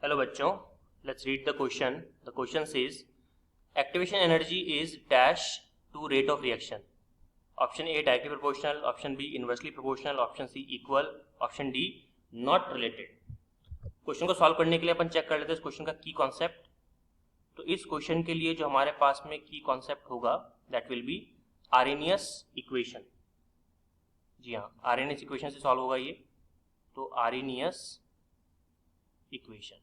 Hello बच्चों, let's read the question. The question says activation energy is dash to rate of reaction. Option A directly proportional, option B inversely proportional, option C equal, option D not related. Question को solve करने के लिए अपन check कर लेते हैं इस question का की कॉन्सेप्ट. तो इस क्वेश्चन के लिए जो हमारे पास में की कॉन्सेप्ट होगा that will be Arrhenius equation. जी हाँ, आर्हेनियस इक्वेशन से सॉल्व होगा ये. तो आर्हेनियस इक्वेशन.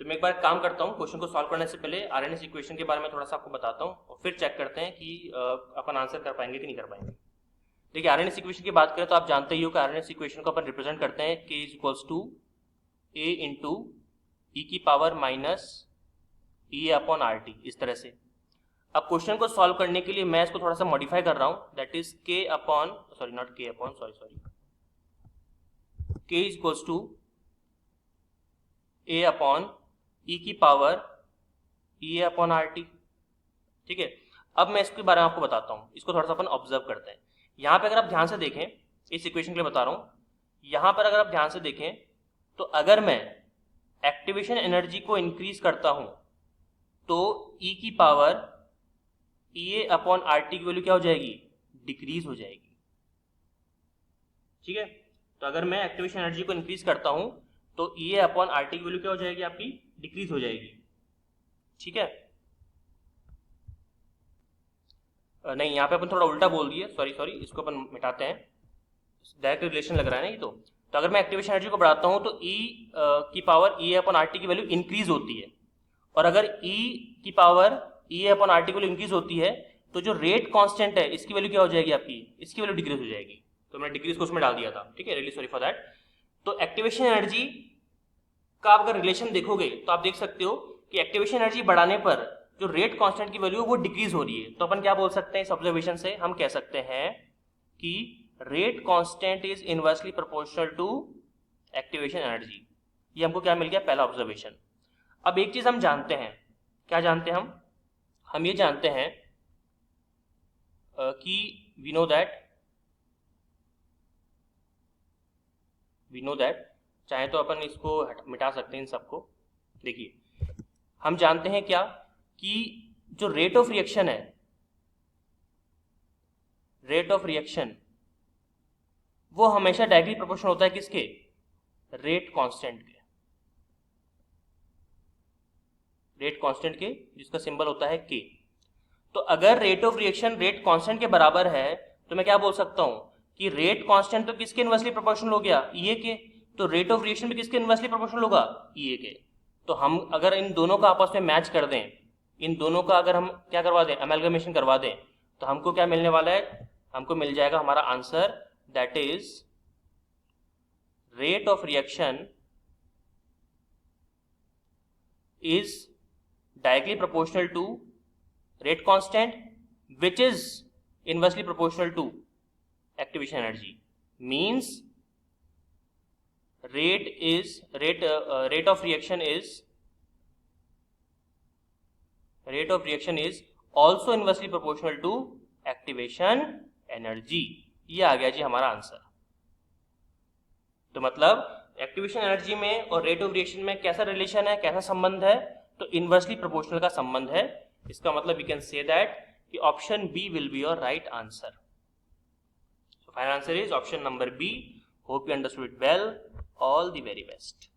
तो मैं एक बार काम करता हूँ, क्वेश्चन को सॉल्व करने से पहले आरएनएस इक्वेशन के बारे में थोड़ा सा आपको बताता हूँ और फिर चेक करते हैं कि अपन आंसर कर पाएंगे कि नहीं कर पाएंगे. देखिए, आरएनएस इक्वेशन की बात करें तो आप जानते ही हो कि आरएनएस इक्वेशन को अपन रिप्रेजेंट करते हैं k is equals to a into e की power minus E upon R T, इस तरह से. अब क्वेश्चन को सॉल्व करने के लिए मैं इसको थोड़ा सा मॉडिफाई कर रहा हूँ, that is k upon k is equals to a upon e की power E upon R T. ठीक है, अब मैं इसके बारे में आपको बताता हूँ. इसको थोड़ा सा अपन ऑब्जर्व करते हैं. यहाँ पे अगर आप ध्यान से देखें, इस इक्वेशन के लिए बता रहा हूँ, यहाँ पर अगर आप ध्यान से देखें तो अगर मैं एक्टिवेशन एनर्जी को इंक्रीज करता हूँ तो ई की power E upon R T की वैल्यू क्या हो जाएगी? डिक्रीज हो जाएगी. ठीक है, तो अगर मैं एक्टिवेशन एनर्जी को इंक्रीज करता हूँ तो ई अपॉन आर टी की वैल्यू क्या हो जाएगी? आपकी डिक्रीज हो जाएगी. ठीक है, नहीं, यहाँ पे अपन थोड़ा उल्टा बोल दिए, सॉरी, इसको अपन मिटाते हैं. डायरेक्ट रिलेशन लग रहा है ना ये. तो अगर मैं एक्टिवेशन एनर्जी को बढ़ाता हूँ तो ई की power E upon R T की वैल्यू इंक्रीज होती है, और अगर ई की power E upon R T की वैल्यू इंक्रीज होती है तो जो रेट कांस्टेंट है इसकी वैल्यू क्या हो जाएगी? आपकी इसकी वैल्यू डिक्रीज हो जाएगी. तो मैंने डिक्रीज को उसमें डाल दिया था. ठीक है, रियली सॉरी फॉर दैट. तो एक्टिवेशन एनर्जी का आप अगर रिलेशन देखोगे तो आप देख सकते हो कि एक्टिवेशन एनर्जी बढ़ाने पर जो रेट कांस्टेंट की वैल्यू वो डिक्रीज हो रही है. तो अपन क्या बोल सकते हैं इस ऑब्जर्वेशन से? हम कह सकते हैं कि rate constant is inversely proportional to activation energy. ये हमको क्या मिल गया? पहला ऑब्जर्वेशन. अब एक चीज हम जानते हैं. क्या जानते हैं हम ये जानते हैं कि वी नो दैट चाहे तो अपन इसको मिटा सकते हैं इन सबको. देखिए, हम जानते हैं क्या कि जो रेट ऑफ रिएक्शन है, रेट ऑफ रिएक्शन वो हमेशा डायरेक्टली प्रोपोर्शनल होता है किसके? रेट कांस्टेंट के. रेट कांस्टेंट के, जिसका सिंबल होता है k. तो अगर rate of reaction rate constant के बराबर है तो मैं क्या बोल सकता हूं कि रेट कांस्टेंट तो किसके इनवर्सली प्रोपोर्शनल हो गया? ई के. तो रेट ऑफ रिएक्शन भी किसके इनवर्सली प्रोपोर्शनल होगा? ई के. तो हम अगर इन दोनों का आपस में मैच कर दें, इन दोनों का अगर हम क्या करवा दें? अमेलगमेशन करवा दें, तो हमको क्या मिलने वाला है? हमको मिल जाएगा हमारा answer, that is rate of reaction is directly proportional to rate constant which is inversely proportional to activation energy. Means rate of reaction is also inversely proportional to activation energy. ये आ गया जी हमारा आंसर. तो मतलब activation energy में और rate of reaction में कैसा relation है, कैसा संबंध है? तो इनवर्सली प्रोपोर्शनल का संबंध है. इसका मतलब वी कैन से दैट कि option B will be your right answer. So final answer is option number B. Hope you understood it well. All the very best.